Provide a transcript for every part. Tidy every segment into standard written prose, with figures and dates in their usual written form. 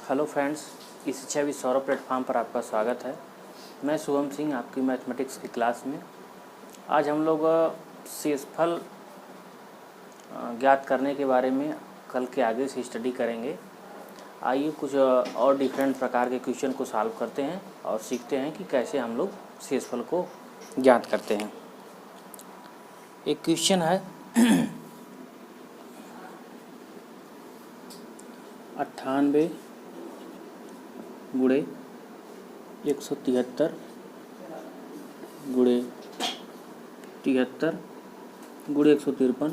Hello friends, इस शिक्षा भी सौरभ प्लेटफॉर्म पर आपका स्वागत है। मैं शुभम सिंह आपकी मैथमेटिक्स की क्लास में। आज हम लोग शेषफल ज्ञात करने के बारे में कल के आगे से स्टडी करेंगे। आइए कुछ और डिफरेंट प्रकार के क्वेश्चन को सॉल्व करते हैं और सीखते हैं कि कैसे हम लोग शेषफल को ज्ञात करते हैं। एक क्वेश्चन है 98 गुणे 173 गुणे 73 गुणे 153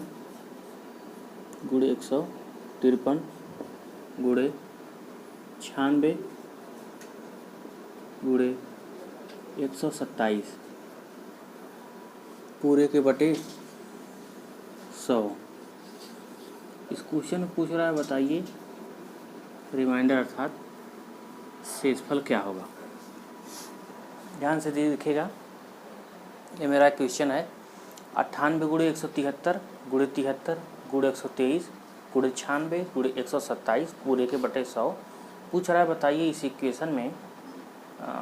गुणे 153 गुणे 96 गुणे 127 पूरे के बटे 100। इस क्वेश्चन में पूछ रहा है, बताइए रिमाइंडर अर्थात शेषफल क्या होगा। ध्यान से देखिएगा, ये मेरा क्वेश्चन है 98 गुणे 173 गुणे 73 गुणे 123 गुणे 96 गुणे 127 पूरे के बटे 100 पूछ रहा है। बताइए इस इक्वेशन में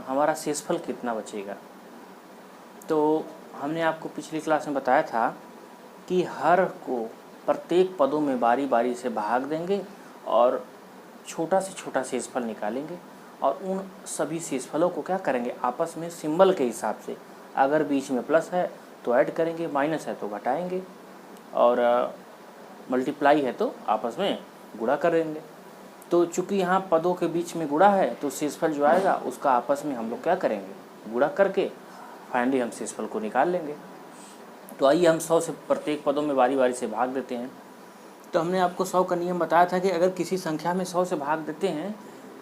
हमारा शेषफल कितना बचेगा। तो हमने आपको पिछली क्लास में बताया था कि हर को प्रत्येक पदों में बारी बारी से भाग देंगे और छोटा से छोटा शेषफल निकालेंगे और उन सभी शेषफलों को क्या करेंगे, आपस में सिंबल के हिसाब से, अगर बीच में प्लस है तो ऐड करेंगे, माइनस है तो घटाएंगे और मल्टीप्लाई है तो आपस में गुणा करेंगे। तो चूंकि यहाँ पदों के बीच में गुणा है तो शेषफल जो आएगा उसका आपस में हम लोग क्या करेंगे, गुणा करके फाइनली हम शेषफल को निकाल लेंगे। तो आइए हम 100 से प्रत्येक पदों में बारी बारी से भाग देते हैं। तो हमने आपको 100 का नियम बताया था कि अगर किसी संख्या में 100 से भाग देते हैं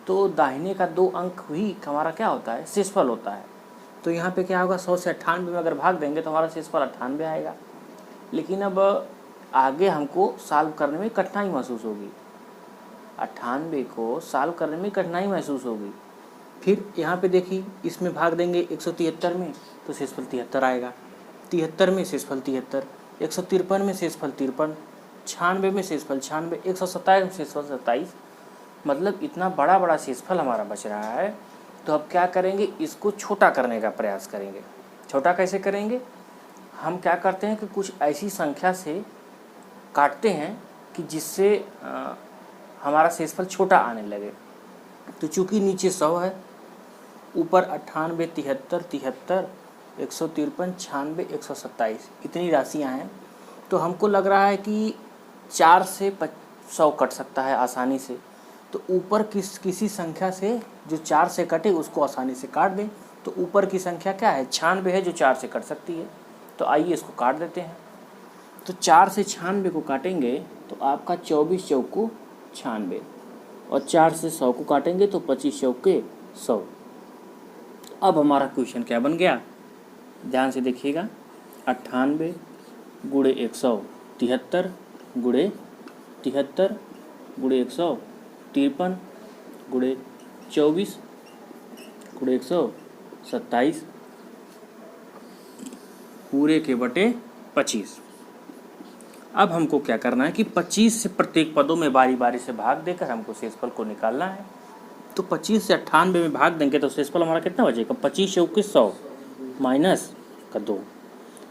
तो दाहिने का 2 अंक ही हमारा क्या होता है, शेषफल होता है। तो यहाँ पे क्या होगा, 100 से 98 में अगर भाग देंगे तो हमारा शेषफल 98 आएगा। लेकिन अब आगे हमको सॉल्व करने में कठिनाई महसूस होगी, 98 को सॉल्व करने में कठिनाई महसूस होगी। फिर यहाँ पे देखिए, इसमें भाग देंगे 173 में तो शेषफल 73 आएगा, 73 में शेषफल 73, 153 में शेषफल 53, 96 में शेषफल 96, 127 में शेषफल 27। मतलब इतना बड़ा बड़ा शेषफल हमारा बच रहा है। तो अब क्या करेंगे, इसको छोटा करने का प्रयास करेंगे। छोटा कैसे करेंगे, हम क्या करते हैं कि कुछ ऐसी संख्या से काटते हैं कि जिससे हमारा शेषफल छोटा आने लगे। तो चूंकि नीचे 100 है, ऊपर 98, 73, 73, 153, 96, 127 इतनी राशियाँ हैं। तो हमको लग रहा है कि 4 से 100 कट सकता है आसानी से। तो ऊपर किसी संख्या से जो 4 से कटे उसको आसानी से काट दें। तो ऊपर की संख्या क्या है, 96 है जो 4 से कट सकती है। तो आइए इसको काट देते हैं। तो 4 से 96 को काटेंगे तो आपका 24 चौको 96 और 4 से 100 को काटेंगे तो 25 चौके 100। अब हमारा क्वेश्चन क्या बन गया, ध्यान से देखिएगा, 98 गुणे 173 गुणे 73 गुणे 153 गुणे 24 गुणे 127 पूरे के बटे 25। अब हमको क्या करना है कि 25 से प्रत्येक पदों में बारी बारी से भाग देकर हमको शेषफल को निकालना है। तो 25 से 98 में भाग देंगे तो शेषफल हमारा कितना बचेगा, 25 चौके 100 माइनस का 2।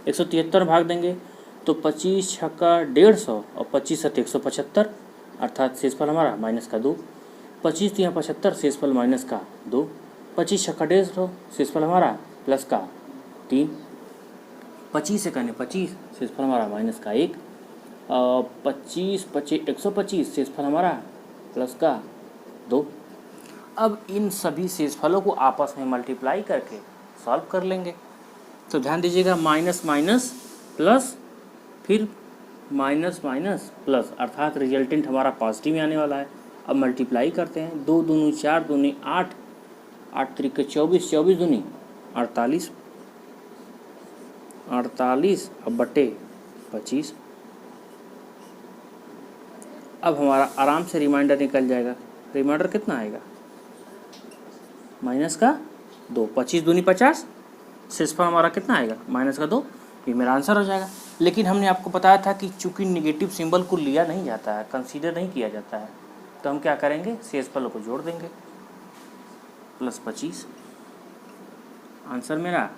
173 भाग देंगे तो 25 छक्का 150 और 25 सत्ते 175 अर्थात शेषफल हमारा माइनस का 2। 25 तिया 75 शेषफल माइनस का 2। 25 छक्का 150 शेषफल हमारा प्लस का 3। 25 से करने 25 शेषफल हमारा माइनस का 1 और 25 25 125 शेषफल हमारा प्लस का 2। अब इन सभी शेषफलों को आपस में मल्टीप्लाई करके सॉल्व कर लेंगे। तो ध्यान दीजिएगा, माइनस माइनस प्लस, फिर माइनस माइनस प्लस, अर्थात रिजल्टेंट हमारा पॉजिटिव में आने वाला है। अब मल्टीप्लाई करते हैं, 2 दूनी 4 दूनी 8, 8 त्रिक 24, 24 दूनी 48, 48 अब बटे 25। अब हमारा आराम से रिमाइंडर निकल जाएगा। रिमाइंडर कितना आएगा, माइनस का 2। 25 दूनी 50, शेषफल हमारा कितना आएगा, माइनस का 2। ये मेरा आंसर हो जाएगा। लेकिन हमने आपको बताया था कि चूंकि निगेटिव सिंबल को लिया नहीं जाता है, कंसीडर नहीं किया जाता है, तो हम क्या करेंगे, शेषफल को जोड़ देंगे, प्लस 25, आंसर मेरा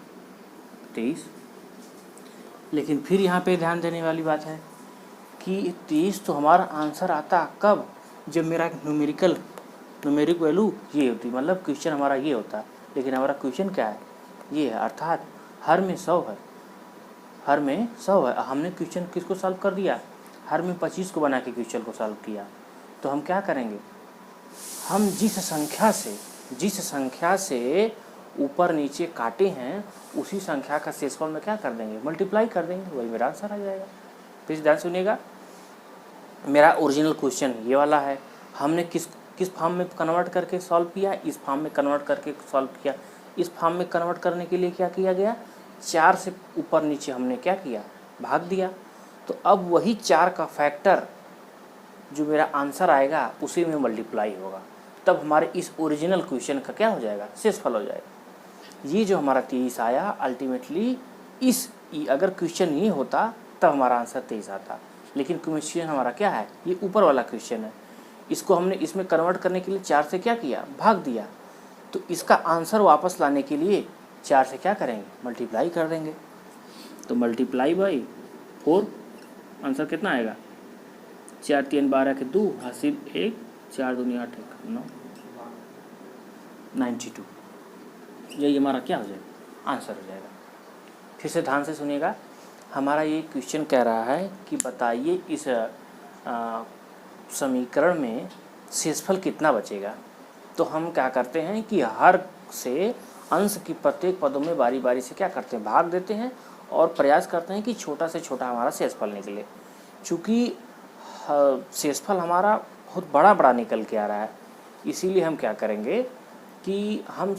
23। लेकिन फिर यहाँ पे ध्यान देने वाली बात है कि 23 तो हमारा आंसर आता कब, जब मेरा न्यूमेरिक वैल्यू ये होती, मतलब क्वेश्चन हमारा ये होता। लेकिन हमारा क्वेश्चन क्या है, ये है, अर्थात हर में 100 है, हर में 100 है। हमने क्वेश्चन किसको सॉल्व कर दिया, हर में 25 को बना के क्वेश्चन को सॉल्व किया। तो हम क्या करेंगे, हम जिस संख्या से ऊपर नीचे काटे हैं उसी संख्या का शेषफल में क्या कर देंगे, मल्टीप्लाई कर देंगे, वही मेरा आंसर आ जाएगा। प्लीज़ ध्यान सुनिएगा, मेरा ओरिजिनल क्वेश्चन ये वाला है, हमने किस फॉर्म में कन्वर्ट करके सॉल्व किया, इस फॉर्म में कन्वर्ट करके सॉल्व किया। इस फॉर्म में कन्वर्ट करने के लिए क्या किया गया, 4 से ऊपर नीचे हमने क्या किया, भाग दिया। तो अब वही 4 का फैक्टर जो मेरा आंसर आएगा उसी में मल्टीप्लाई होगा, तब हमारे इस ओरिजिनल क्वेश्चन का क्या हो जाएगा, शेषफल हो जाएगा। ये जो हमारा 23 आया अल्टीमेटली अगर क्वेश्चन ये होता तब हमारा आंसर 23 आता। लेकिन क्वेश्चन हमारा क्या है, ये ऊपर वाला क्वेश्चन है, इसको हमने इसमें कन्वर्ट करने के लिए 4 से क्या किया, भाग दिया। तो इसका आंसर वापस लाने के लिए 4 से क्या करेंगे, मल्टीप्लाई कर देंगे। तो मल्टीप्लाई बाई 4, आंसर कितना आएगा, 4 3 12 के 2 हासिल 1, 4 दूनी 8 1 9, 92। यही हमारा क्या हो जाएगा, आंसर हो जाएगा। फिर से ध्यान से सुनिएगा, हमारा ये क्वेश्चन कह रहा है कि बताइए इस समीकरण में शेषफल कितना बचेगा। तो हम क्या करते हैं कि हर से अंश की प्रत्येक पदों में बारी बारी से क्या करते हैं, भाग देते हैं और प्रयास करते हैं कि छोटा से छोटा हमारा शेषफल निकले। चूँकि शेषफल हमारा बहुत बड़ा निकल के आ रहा है, इसीलिए हम क्या करेंगे कि हम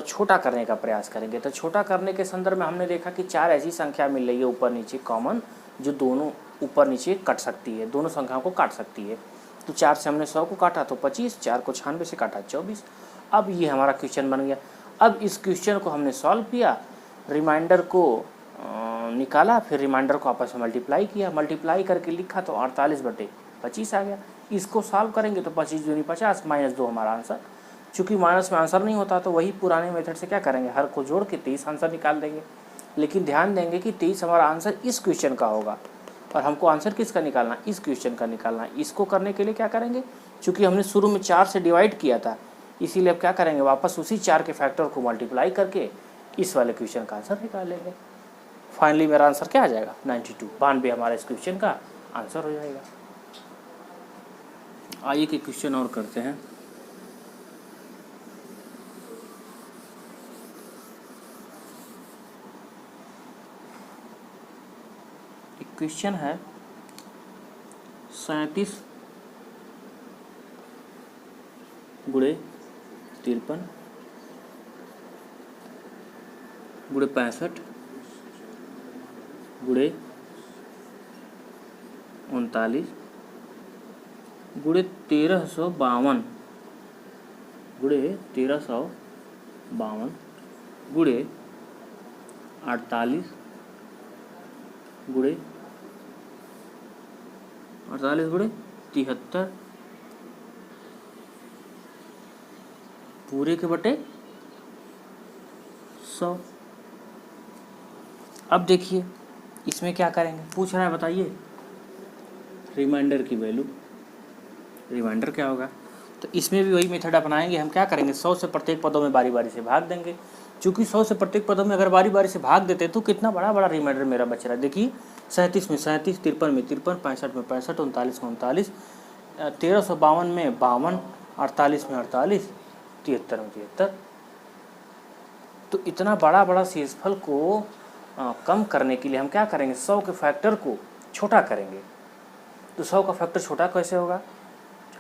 छोटा करने का प्रयास करेंगे। तो छोटा करने के संदर्भ में हमने देखा कि 4 ऐसी संख्या मिल रही है ऊपर नीचे कॉमन, जो दोनों ऊपर नीचे कट सकती है, दोनों संख्याओं को काट सकती है। तो 4 से हमने 100 को काटा तो 25, 4 को 96 से काटा 24। अब ये हमारा क्वेश्चन बन गया। अब इस क्वेश्चन को हमने सॉल्व किया, रिमाइंडर को निकाला, फिर रिमाइंडर को आपस में मल्टीप्लाई किया, मल्टीप्लाई करके लिखा तो 48/25 आ गया। इसको सॉल्व करेंगे तो 25 दूनी 50 -2 हमारा आंसर। चूँकि माइनस में आंसर नहीं होता तो वही पुराने मेथड से क्या करेंगे, हर को जोड़ के 23 आंसर निकाल देंगे। लेकिन ध्यान देंगे कि 23 हमारा आंसर इस क्वेश्चन का होगा और हमको आंसर किसका निकालना, इस क्वेश्चन का निकालना। इसको करने के लिए क्या करेंगे, चूँकि हमने शुरू में 4 से डिवाइड किया था, इसीलिए अब क्या करेंगे, वापस उसी 4 के फैक्टर को मल्टीप्लाई करके इस वाले क्वेश्चन का आंसर निकाल लेंगे। फाइनली मेरा आंसर क्या आ जाएगा, 92, 92 हमारा इस क्वेश्चन का आंसर हो जाएगा। आइए कि क्वेश्चन और करते हैं। क्वेश्चन है 37 गुणे 53 गुणे 65 गुणे 39 गुणे 1352 गुणे 1352 गुणे 48 गुणे 73 पूरे के बटे 100। अब देखिए इसमें क्या करेंगे, पूछ रहा है बताइए रिमाइंडर की वैल्यू, रिमाइंडर क्या होगा। तो इसमें भी वही मेथड अपनाएंगे। हम क्या करेंगे, 100 से प्रत्येक पदों में बारी बारी से भाग देंगे। चूँकि 100 से प्रत्येक पदों में अगर बारी बारी से भाग देते तो कितना बड़ा रिमाइंडर मेरा बच रहा है। देखिए 37 में 37, 53 में 53, 65 में 65, 39 में 39, 1352 में 52, 48 में 48, 73 में 73। तो इतना बड़ा शेषफल को कम करने के लिए हम क्या करेंगे, 100 के फैक्टर को छोटा करेंगे। तो 100 का फैक्टर छोटा कैसे होगा,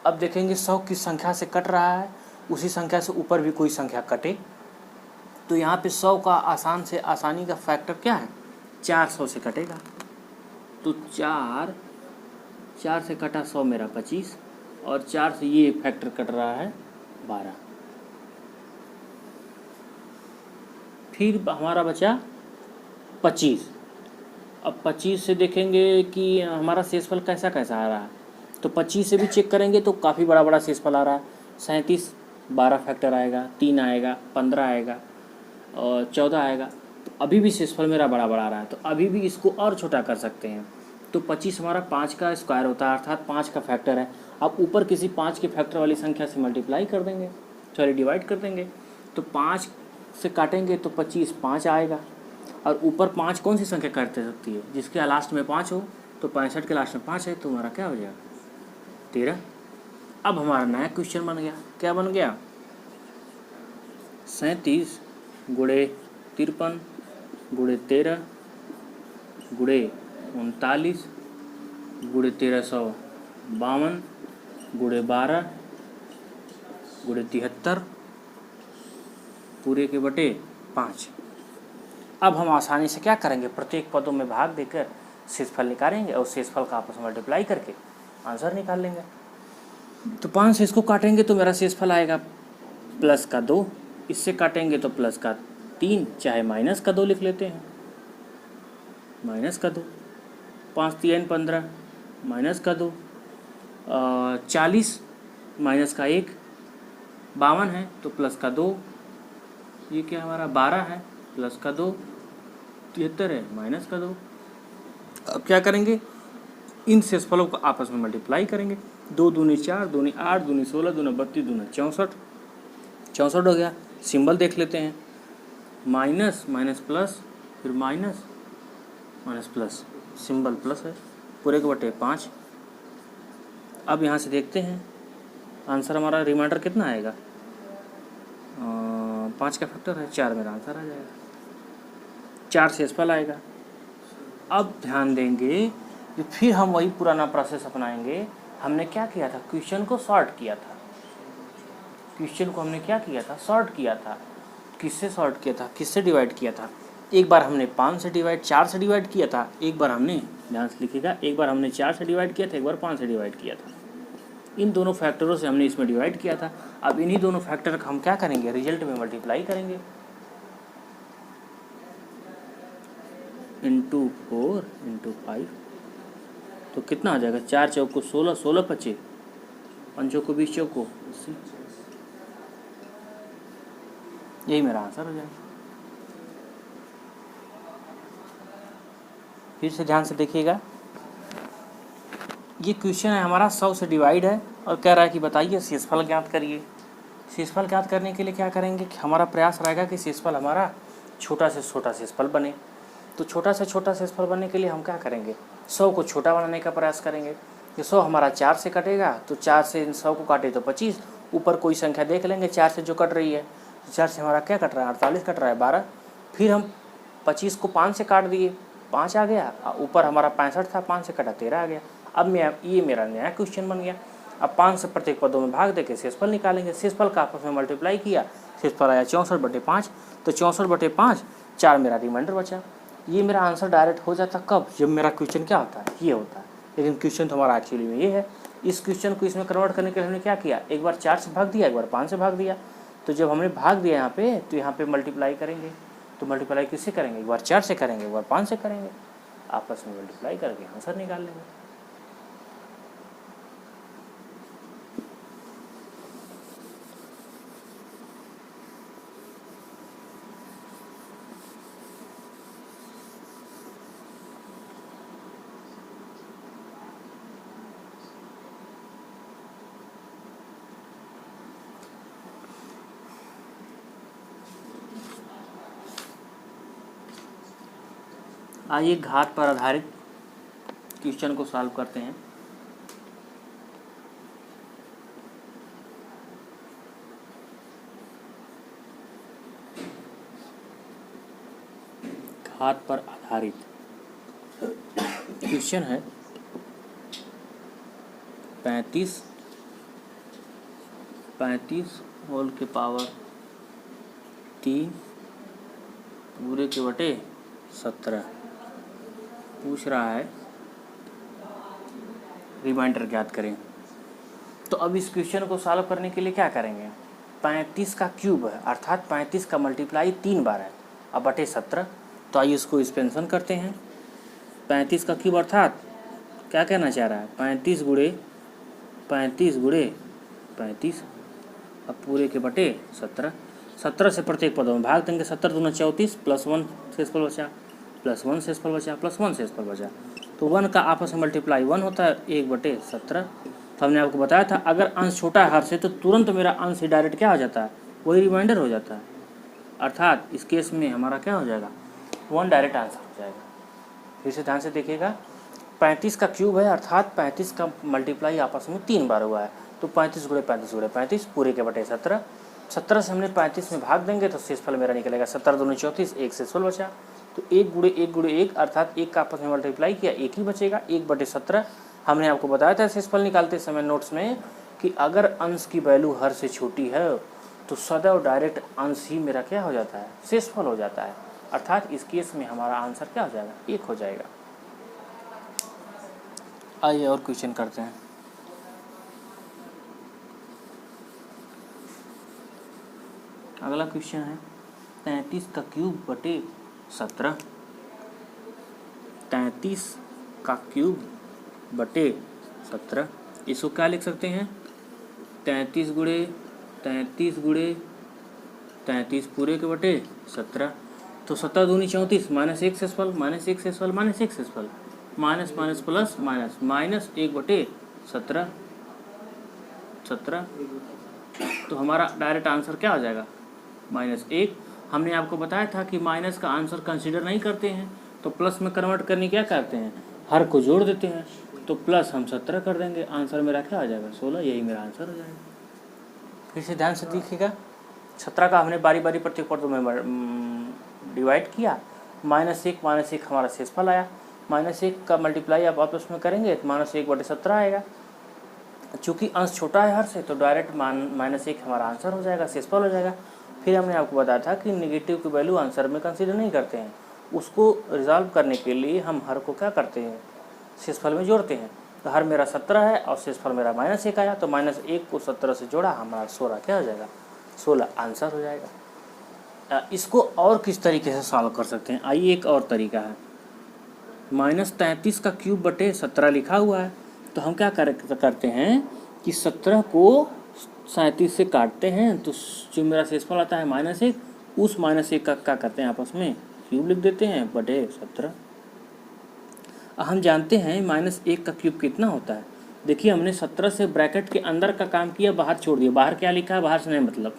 अब देखेंगे 100 किस संख्या से कट रहा है, उसी संख्या से ऊपर भी कोई संख्या कटे। तो यहाँ पे 100 का आसानी का फैक्टर क्या है, 400 से कटेगा। तो 4 से कटा 100 मेरा 25, और 4 से ये फैक्टर कट रहा है 12। फिर हमारा बचा 25। अब 25 से देखेंगे कि हमारा शेषफल कैसा आ रहा है। तो 25 से भी चेक करेंगे तो काफ़ी बड़ा बड़ा शेषफल आ रहा है। 37 12 फैक्टर आएगा, 3 आएगा, 15 आएगा और 14 आएगा। तो अभी भी शेषफल मेरा बड़ा बड़ा आ रहा है, तो अभी भी इसको और छोटा कर सकते हैं। तो 25 हमारा 5 का स्क्वायर होता है, अर्थात 5 का फैक्टर है। अब ऊपर किसी 5 के फैक्टर वाली संख्या से मल्टीप्लाई कर देंगे, सॉरी डिवाइड कर देंगे। तो 5 से काटेंगे तो 25 5 आएगा। और ऊपर 5 कौन सी संख्या काट सकती है, जिसके लास्ट में 5 हो। तो 65 के लास्ट में 5 है, तो हमारा क्या हो जाएगा 13। अब हमारा नया क्वेश्चन बन गया, क्या बन गया 37 गुणे 53 गुणे 13 गुणे 39 गुणे 1352 गुणे 12 गुणे 73 पूरे के बटे 5। अब हम आसानी से क्या करेंगे, प्रत्येक पदों में भाग देकर शेषफल निकालेंगे और शेषफल का आपस में मल्टीप्लाई करके आंसर निकाल लेंगे। तो 5 से इसको काटेंगे तो मेरा शेषफल आएगा प्लस का 2, इससे काटेंगे तो प्लस का 3, चाहे माइनस का 2 लिख लेते हैं, माइनस का 2, 5 3 15 माइनस का 2, 40 माइनस का 1, 52 है तो प्लस का 2, ये क्या हमारा 12 है प्लस का 2, 73 है माइनस का 2। अब क्या करेंगे, इन शेषफलों को आपस में मल्टीप्लाई करेंगे। 2 दूनी 4, दूनी 8, दूनी 16, दूना 32, दूना 64, 64 हो गया। सिंबल देख लेते हैं, माइनस माइनस प्लस, फिर minus minus plus, symbol plus है, पूरे के बटे 5। अब यहाँ से देखते हैं आंसर हमारा रिमाइंडर कितना आएगा, 5 का फैक्टर है 4, मेरा आंसर आ जाएगा 4 शेषफल आएगा। अब ध्यान देंगे कि फिर हम वही पुराना प्रोसेस अपनाएंगे। हमने क्या किया था, क्वेश्चन को सॉर्ट किया था, क्वेश्चन को हमने क्या किया था, सॉर्ट किया था। किससे सॉर्ट किया था, किससे डिवाइड किया था। एक बार हमने 5 से डिवाइड 4 से डिवाइड किया था, एक बार हमने, ध्यान से लिखिएगा, एक बार हमने 4 से डिवाइड किया था, एक बार 5 से डिवाइड किया था। इन दोनों फैक्टरों से हमने इसमें डिवाइड किया था। अब इन्हीं दोनों फैक्टर का हम क्या करेंगे, रिजल्ट में मल्टीप्लाई करेंगे। इंटू 4 इंटू 5 तो कितना आ जाएगा, 4 चौको 16, 16 पचे 5 चौको 20 चौको 80, यही मेरा आंसर हो जाएगा। फिर से ध्यान से देखिएगा, ये क्वेश्चन है हमारा 100 से डिवाइड है और कह रहा है कि बताइए शेषफल ज्ञात करिए। शेषफल ज्ञात करने के लिए क्या करेंगे कि हमारा प्रयास रहेगा कि शेषफल हमारा छोटा से छोटा शेषफल बने। तो छोटा से छोटा शेषफल बनने के लिए हम क्या करेंगे, 100 को छोटा बनाने का प्रयास करेंगे। कि 100 हमारा 4 से कटेगा, तो 4 से 100 को काटे तो 25, ऊपर कोई संख्या देख लेंगे 4 से जो कट रही है। तो 4 से हमारा क्या कट रहा है, 48 कट रहा है, 12। फिर हम 25 को 5 से काट दिए, 5 आ गया, ऊपर हमारा 65 था, 5 से कटा 13 आ गया। अब ये मेरा नया क्वेश्चन बन गया। अब 5 से प्रत्येक पदों में भाग देके शेषफल निकालेंगे। शेषफल का आपस में मल्टीप्लाई किया, शेषफल आया 64/5। तो 64/5, 4 मेरा रिमाइंडर बचा। ये मेरा आंसर डायरेक्ट हो जाता कब, जब मेरा क्वेश्चन क्या होता है, ये होता है। लेकिन क्वेश्चन तो हमारा एक्चुअली में ये है। इस क्वेश्चन को इसमें कन्वर्ट करने के लिए हमने क्या किया, एक बार 4 से भाग दिया, एक बार 5 से भाग दिया। तो जब हमने भाग दिया यहाँ पे, तो यहाँ पे मल्टीप्लाई करेंगे। तो मल्टीप्लाई किससे करेंगे, एक बार 4 से करेंगे, एक बार 5 से करेंगे, आपस में मल्टीप्लाई करके आंसर निकाल लेंगे। आइए घात पर आधारित क्वेश्चन को सॉल्व करते हैं। घात पर आधारित क्वेश्चन है 35 होल के पावर 3 पूरे के बटे 17 पूछ रहा है, रिमाइंडर ज्ञात करें। तो अब इस क्वेश्चन को सॉल्व करने के लिए क्या करेंगे, 35 का क्यूब है, अर्थात 35 का मल्टीप्लाई 3 बार है, अब बटे 17। तो आइए इसको एक्सपेंशन करते हैं। 35 का क्यूब अर्थात क्या कहना चाह रहा है, 35 गुणे 35 गुणे 35, अब पूरे के बटे 17। 17 से प्रत्येक पदों में भाग देंगे, 17 दूना 34, +1 शेषफल बचा, +1 शेषफल बचा, +1 शेषफल बचा, तो 1 का आपस में मल्टीप्लाई 1 होता है, 1/17। तो हमने आपको बताया था अगर अंश छोटा है हर से तो तुरंत मेरा अंश ही डायरेक्ट क्या हो जाता है, वही रिमाइंडर हो जाता है, अर्थात इस केस में हमारा क्या हो जाएगा, 1 डायरेक्ट आंसर हो जाएगा। फिर से ध्यान से देखिएगा, 35 का क्यूब है अर्थात 35 का मल्टीप्लाई आपस में 3 बार हुआ है, तो 35 गुणे 35 गुणे 35 पूरे के बटे 17। 17 से हमने 35 में भाग देंगे तो शेषफल मेरा निकलेगा 17 दूनी 34, 1 शेषफल बचा, तो 1 गुणे 1 गुणे 1 अर्थात 1 का आपस में मल्टीप्लाई किया, 1 ही बचेगा, 1/17। हमने आपको बताया था शेषफल निकालते समय नोट्स में कि अगर अंश की वैल्यू हर से छोटी है तो सदैव डायरेक्ट अंश ही मेरा क्या हो जाता है, शेषफल हो जाता है, अर्थात इस केस में हमारा आंसर क्या हो जाएगा, 1 हो जाएगा। आइए और क्वेश्चन करते हैं। अगला क्वेश्चन है 33 का क्यूब बटे 17। 33 का क्यूब बटे 17, इसको क्या लिख सकते हैं, 33 गुणे 33 पूरे के बटे 17, तो 17 दूनी 34, -1 शेषफल, -1 शेषफल, -1 शेषफल, माइनस माइनस प्लस माइनस, -1/17, 17, तो हमारा डायरेक्ट आंसर क्या हो जाएगा, -1। हमने आपको बताया था कि माइनस का आंसर कंसीडर नहीं करते हैं, तो प्लस में कन्वर्ट करने क्या करते हैं, हर को जोड़ देते हैं, तो प्लस हम 17 कर देंगे, आंसर मेरा क्या आ जाएगा, 16, यही मेरा आंसर हो जाएगा। फिर से ध्यान से देखिएगा, 17 का हमने बारी बारी प्रत्येक पदों में डिवाइड किया, -1 हमारा शेषफल आया, -1 का मल्टीप्लाई आप आपस में करेंगे तो -1/17 आएगा। चूँकि अंश छोटा है हर से तो डायरेक्ट -1 हमारा आंसर हो जाएगा, शेषफल हो जाएगा। फिर हमने आपको बताया था कि नेगेटिव की वैल्यू आंसर में कंसीडर नहीं करते हैं, उसको रिजॉल्व करने के लिए हम हर को क्या करते हैं, शेषफल में जोड़ते हैं। तो हर मेरा 17 है और शेषफल मेरा -1 आया, तो -1 को 17 से जोड़ा, हमारा 16 क्या हो जाएगा, 16 आंसर हो जाएगा। इसको और किस तरीके से सॉल्व कर सकते हैं, आइए एक और तरीका है, -33 का क्यूब बटे 17 लिखा हुआ है, तो हम क्या करते हैं कि 17 को 37 से काटते हैं, तो जो मेरा शेषफल आता है -1, उस -1 का क्या करते हैं आपस में क्यूब लिख देते हैं बटे 17। हम जानते हैं -1 का क्यूब कितना होता है, देखिए हमने 17 से ब्रैकेट के अंदर का काम किया, बाहर छोड़ दिया, बाहर क्या लिखा है, बाहर से नहीं मतलब,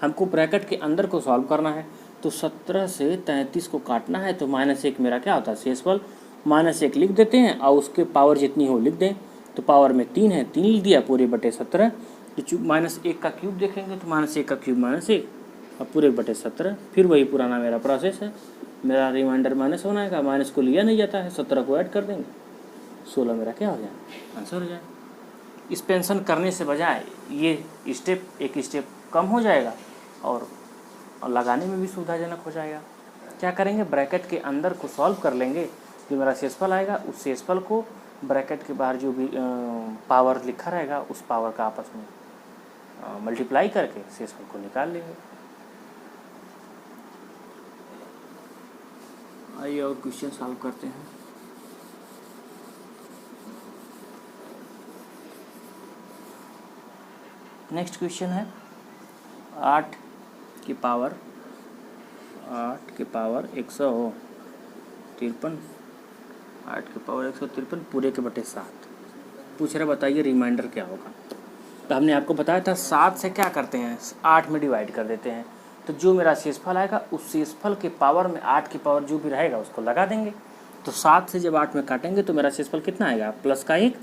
हमको ब्रैकेट के अंदर को सॉल्व करना है, तो 17 से 33 को काटना है, तो -1 मेरा क्या होता है, शेषफल, -1 लिख देते हैं और उसके पावर जितनी हो लिख दें, तो पावर में 3 है, 3 लिख दिया पूरे बटे 17, तो -1 का क्यूब देखेंगे तो -1 का क्यूब -1 और पूरे बटे 17, फिर वही पुराना मेरा प्रोसेस है, मेरा रिमाइंडर माइनस होना है, माइनस को लिया नहीं जाता है, 17 को ऐड कर देंगे, 16 मेरा क्या हो जाए, आंसर हो जाए। एक्सपेंशन करने से बजाय ये एक स्टेप कम हो जाएगा और लगाने में भी सुविधाजनक हो जाएगा। क्या करेंगे, ब्रैकेट के अंदर को सॉल्व कर लेंगे, जो मेरा शेषफल आएगा उस शेषफल को ब्रैकेट के बाहर जो भी पावर लिखा रहेगा उस पावर का आपस में मल्टीप्लाई करके शेषफल को निकाल लेंगे। आइए और क्वेश्चन सॉल्व करते हैं। नेक्स्ट क्वेश्चन है 8 की पावर 153, 8 की पावर 153 पूरे के बटे 7 पूछ रहा, बताइए रिमाइंडर क्या होगा। तो हमने आपको बताया था 7 से क्या करते हैं, 8 में डिवाइड कर देते हैं, तो जो मेरा शेषफल आएगा उस शेषफल के पावर में 8 की पावर जो भी रहेगा उसको लगा देंगे, तो 7 से जब 8 में काटेंगे तो मेरा शेषफल कितना आएगा, प्लस का 1।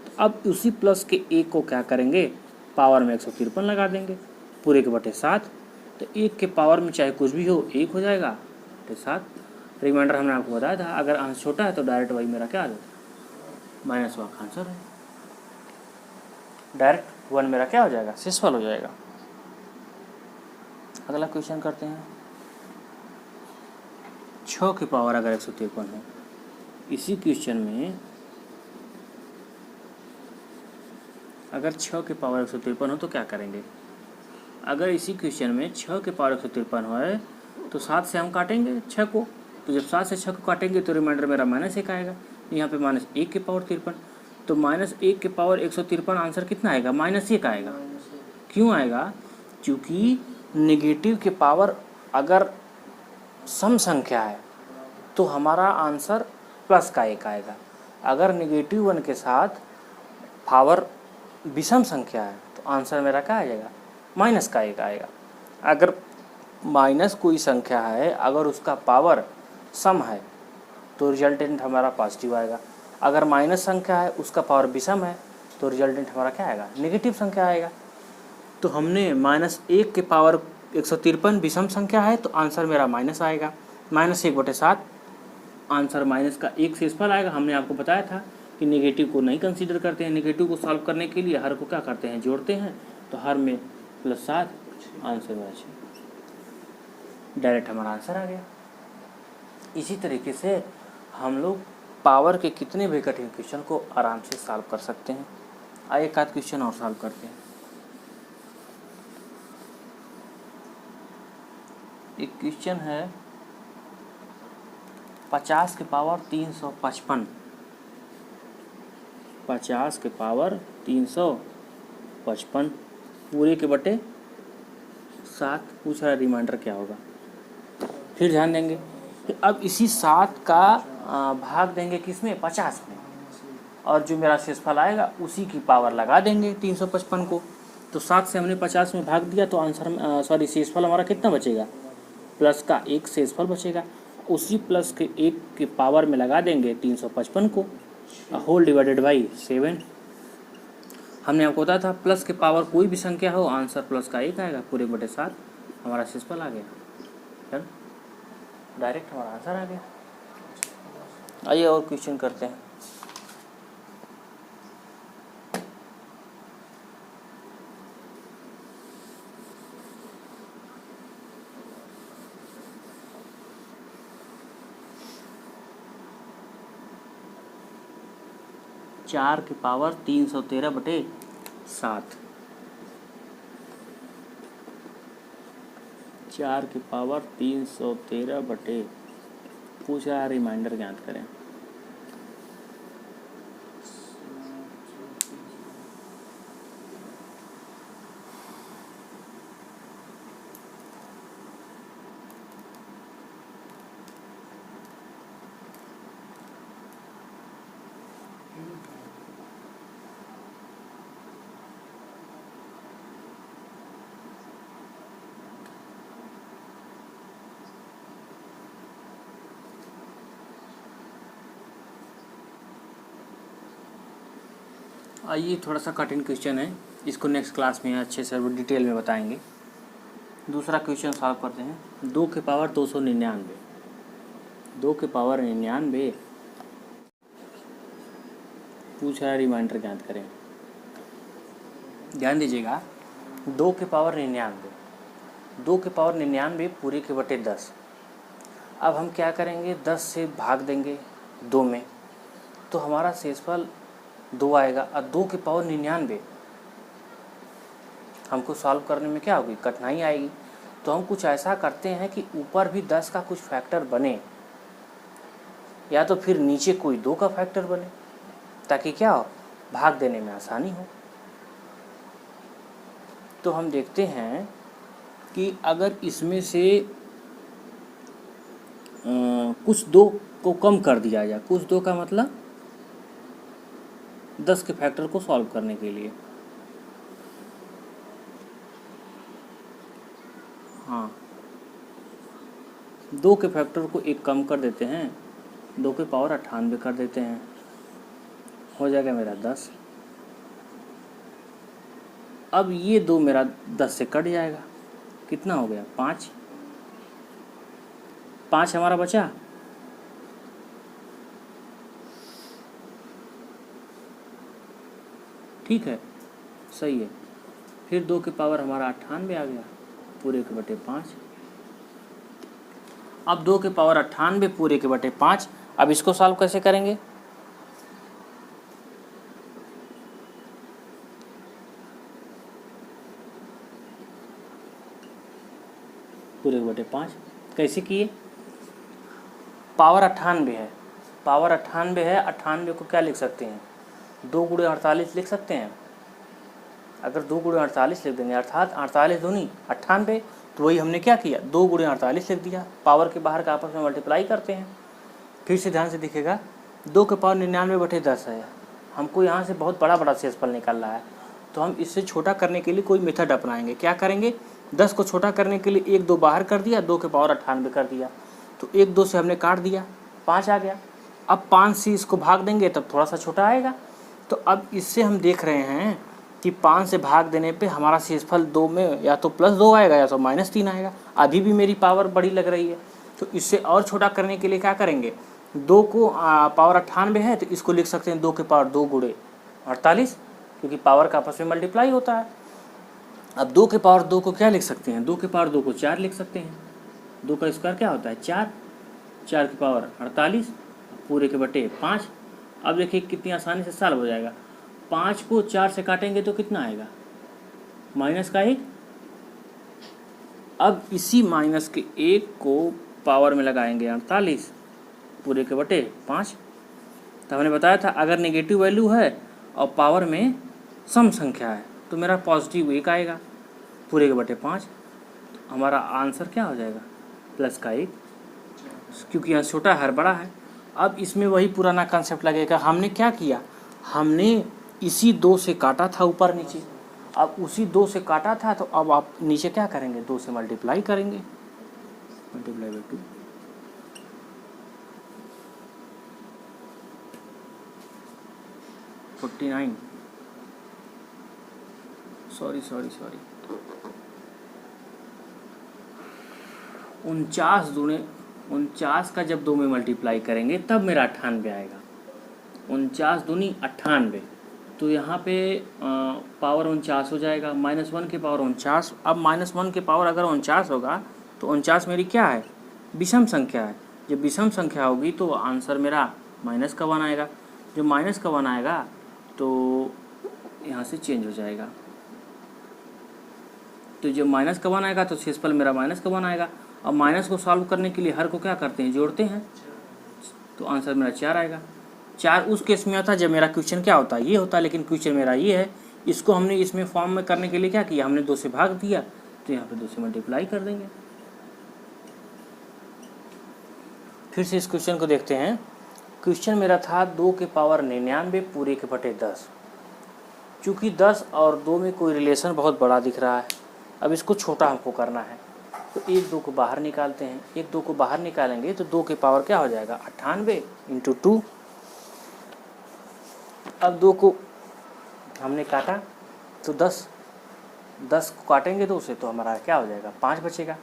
तो अब उसी प्लस के 1 को क्या करेंगे, पावर में 153 लगा देंगे पूरे के बटे 7, तो 1 के पावर में चाहे कुछ भी हो 1 हो जाएगा बटे 7। रिमाइंडर हमने आपको बताया था अगर अंश छोटा है तो डायरेक्ट वही मेरा क्या आ जाता है, -1 का आंसर है, डायरेक्ट 1 मेरा क्या हो जाएगा, शेषफल हो जाएगा। अगला क्वेश्चन करते हैं, 6 की पावर अगर 153 है, इसी क्वेश्चन में अगर 6 की पावर 153 हो तो क्या करेंगे, अगर इसी क्वेश्चन में 6 की पावर 153 है तो 7 से हम काटेंगे 6 को, तो जब 7 से 6 को काटेंगे तो रिमाइंडर मेरा -1 आएगा, यहाँ पे -1 की पावर 53, तो -1 के पावर 153 आंसर कितना आएगा? -1 आएगा। क्यों आएगा? क्योंकि नेगेटिव के पावर अगर सम संख्या है तो हमारा आंसर प्लस का 1 आएगा। अगर -1 के साथ पावर विषम संख्या है तो आंसर मेरा क्या आ जाएगा? माइनस का 1 आएगा। अगर माइनस कोई संख्या है, अगर उसका पावर सम है तो रिजल्टेंट हमारा पॉजिटिव आएगा। अगर माइनस संख्या है, उसका पावर विषम है तो रिजल्टेंट हमारा क्या आएगा? नेगेटिव संख्या आएगा। तो हमने -1 के पावर 153 विषम संख्या है तो आंसर मेरा माइनस आएगा। -1/7 आंसर माइनस का 1 शेषफल आएगा। हमने आपको बताया था कि नेगेटिव को नहीं कंसीडर करते हैं। नेगेटिव को सॉल्व करने के लिए हर को क्या करते हैं? जोड़ते हैं। तो हर में +7 आंसर मेरा 6। डायरेक्ट हमारा आंसर आ गया। इसी तरीके से हम लोग पावर के कितने भी कठिन क्वेश्चन को आराम से सॉल्व कर सकते हैं। आइए एक आध क्वेश्चन और सॉल्व करते हैं। एक क्वेश्चन है 50 के पावर 355, 50 के पावर 355 पूरे के बटे 7 पूछ रहा। रिमाइंडर क्या होगा? फिर ध्यान देंगे कि अब इसी 7 का भाग देंगे किसमें? 50 में, और जो मेरा शेषफल आएगा उसी की पावर लगा देंगे 355 को। तो 7 से हमने 50 में भाग दिया तो आंसर शेषफल हमारा कितना बचेगा? प्लस का 1 शेषफल बचेगा। उसी प्लस के 1 के पावर में लगा देंगे 355 को, होल डिवाइडेड बाई 7। हमने आपको बताया था प्लस के पावर कोई भी संख्या हो आंसर प्लस का 1 आएगा। पूरे बटे 7 हमारा शेषफल आ गया। फिर डायरेक्ट हमारा आंसर आ गया। आइए और क्वेश्चन करते हैं। चार की पावर 313/7, 4 की पावर 313 पूछ रहा। रिमाइंडर ज्ञात करें। आइए थोड़ा सा कठिन क्वेश्चन है, इसको नेक्स्ट क्लास में अच्छे से डिटेल में बताएंगे। दूसरा क्वेश्चन सॉल्व करते हैं। 2 के पावर 299, 2 के पावर 99 पूछ रहा है। रिमाइंडर ज्ञात करें। ध्यान दीजिएगा, 2 के पावर 99, 2 के पावर 99 पूरे के बटे 10। अब हम क्या करेंगे? 10 से भाग देंगे 2 में तो हमारा शेषफल 2 आएगा। और 2 के पावर 99 हमको सॉल्व करने में क्या होगी? कठिनाई आएगी। तो हम कुछ ऐसा करते हैं कि ऊपर भी 10 का कुछ फैक्टर बने, या तो फिर नीचे कोई 2 का फैक्टर बने, ताकि क्या हो? भाग देने में आसानी हो। तो हम देखते हैं कि अगर इसमें से कुछ 2 को कम कर दिया जाए, कुछ 2 का मतलब 10 के फैक्टर को सॉल्व करने के लिए। हाँ, 2 के फैक्टर को 1 कम कर देते हैं, 2 के पावर 98 कर देते हैं, हो जाएगा मेरा 10। अब ये 2 मेरा 10 से कट जाएगा, कितना हो गया? 5। 5 हमारा बचा। ठीक है, सही है। फिर 2 के पावर हमारा 98 आ गया, पूरे के बटे 5। अब 2 के पावर 98 पूरे के बटे 5। अब इसको सॉल्व कैसे करेंगे? पूरे के बटे 5 कैसे किए? पावर 98 है, पावर 98 है। 98 को क्या लिख सकते हैं? 2 गुणे 48 लिख सकते हैं। अगर 2 गुणे 48 लिख देंगे अर्थात 48 दूनी 98, तो वही हमने क्या किया, 2 गुणे 48 लिख दिया। पावर के बाहर का आपस में मल्टीप्लाई करते हैं। फिर से ध्यान से दिखेगा, 2 के पावर 99/10 है। हमको यहाँ से बहुत बड़ा बड़ा शेषफल निकल रहा है, तो हम इससे छोटा करने के लिए कोई मेथड अपनाएंगे। क्या करेंगे, 10 को छोटा करने के लिए 1 2 बाहर कर दिया, 2 के पावर 98 कर दिया, तो 1 2 से हमने काट दिया, 5 आ गया। अब 5 से इसको भाग देंगे तब थोड़ा सा छोटा आएगा। तो अब इससे हम देख रहे हैं कि 5 से भाग देने पे हमारा शेषफल 2 में या तो +2 आएगा या तो -3 आएगा। अभी भी मेरी पावर बड़ी लग रही है, तो इससे और छोटा करने के लिए क्या करेंगे, 2 को पावर 98 है तो इसको लिख सकते हैं 2 के पावर 2 गुणे 48, क्योंकि पावर का आपस में मल्टीप्लाई होता है। अब 2 के पावर 2 को क्या लिख सकते हैं, 2 के पावर 2 को 4 लिख सकते हैं। 2 का स्क्वायर क्या होता है 4, 4 की पावर 48 पूरे के बटे 5। अब देखिए कितनी आसानी से सॉल्व हो जाएगा। 5 को 4 से काटेंगे तो कितना आएगा, -1। अब इसी -1 को पावर में लगाएंगे 48 पूरे के बटे 5। तो हमने बताया था अगर नेगेटिव वैल्यू है और पावर में सम संख्या है तो मेरा +1 आएगा पूरे के बटे 5। तो हमारा आंसर क्या हो जाएगा, +1, क्योंकि यहाँ छोटा है बड़ा है। अब इसमें वही पुराना कंसेप्ट लगेगा। हमने क्या किया, हमने इसी 2 से काटा था ऊपर नीचे, अब उसी 2 से काटा था तो अब आप नीचे क्या करेंगे, 2 से मल्टीप्लाई करेंगे, मल्टीप्लाई बाई 2। सॉरी 49 दूने 49 का जब 2 में मल्टीप्लाई करेंगे तब मेरा 98 आएगा। 49 दूनी 98, तो यहाँ पे पावर 49 हो जाएगा, -1 के पावर 49। अब -1 के पावर अगर 49 होगा तो 49 मेरी क्या है, विषम संख्या है। जब विषम संख्या होगी तो आंसर मेरा -1 आएगा। जो -1 आएगा तो यहाँ से चेंज हो जाएगा। तो जब -1 आएगा तो शेषफल मेरा -1 आएगा। अब माइनस को सॉल्व करने के लिए हर को क्या करते हैं, जोड़ते हैं, तो आंसर मेरा 4 आएगा। 4 उस केस में आता जब मेरा क्वेश्चन क्या होता है, ये होता है, लेकिन क्वेश्चन मेरा ये है। इसको हमने इसमें फॉर्म में करने के लिए क्या किया, हमने 2 से भाग दिया, तो यहाँ पे 2 से मल्टीप्लाई कर देंगे। फिर से इस क्वेश्चन को देखते हैं। क्वेश्चन मेरा था 2 के पावर 99 पूरे के बटे 10। चूँकि 10 और 2 में कोई रिलेशन बहुत बड़ा दिख रहा है, अब इसको छोटा हमको करना है, तो 1 2 को बाहर निकालते हैं। 1 2 को बाहर निकालेंगे तो 2 के पावर क्या हो जाएगा, 98 × 2। अब 2 को हमने काटा तो 10 को काटेंगे 2 से तो हमारा क्या हो जाएगा, 5 बचेगा।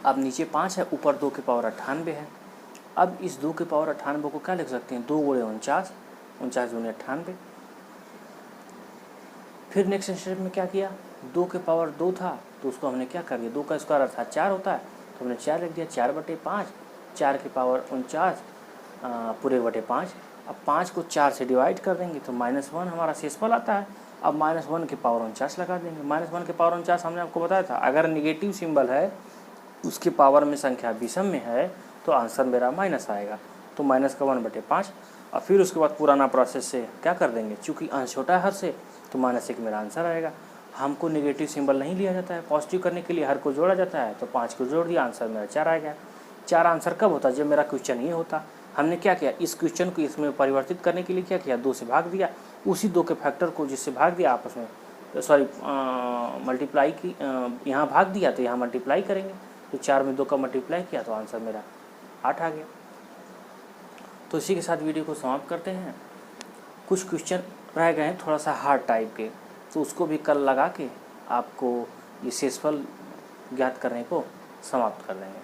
अब नीचे 5 है, ऊपर 2 के पावर 98 है। अब इस 2 के पावर 98 को क्या लिख सकते हैं, 2 गुणे 49, 49 दूनी 98। फिर नेक्स्ट स्टेप में क्या किया, 2 के पावर 2 था तो उसको हमने क्या कर दिया, 2 का स्क्वायर अर्थात 4 होता है, तो हमने 4 लिख दिया, 4/5, 4 के पावर 49 पूरे बटे 5। अब 5 को 4 से डिवाइड कर देंगे तो -1 हमारा शेषफल आता है। अब -1 के पावर 49 लगा देंगे। -1 के पावर 49 हमने आपको बताया था, अगर निगेटिव सिंबल है उसके पावर में संख्या विषम में है तो आंसर मेरा माइनस आएगा, तो -1/5। और फिर उसके बाद पुराना प्रोसेस से क्या कर देंगे, चूँकि अंश छोटा है हर से तो -1 मेरा आंसर आएगा। हमको नेगेटिव सिंबल नहीं लिया जाता है, पॉजिटिव करने के लिए हर को जोड़ा जाता है, तो 5 को जोड़ दिया, आंसर मेरा 4 आ गया। 4 आंसर कब होता है, जब मेरा क्वेश्चन ये होता। हमने क्या किया, इस क्वेश्चन को इसमें परिवर्तित करने के लिए क्या किया, 2 से भाग दिया, उसी 2 के फैक्टर को जिससे भाग दिया आपस में, मल्टीप्लाई की, यहाँ भाग दिया तो यहाँ मल्टीप्लाई करेंगे, तो 4 में 2 का मल्टीप्लाई किया तो आंसर मेरा 8 आ गया। तो इसी के साथ वीडियो को समाप्त करते हैं। कुछ क्वेश्चन रह गए हैं थोड़ा सा हार्ड टाइप के, तो उसको भी कल लगा के आपको ये शेषफल ज्ञात करने को समाप्त कर देंगे।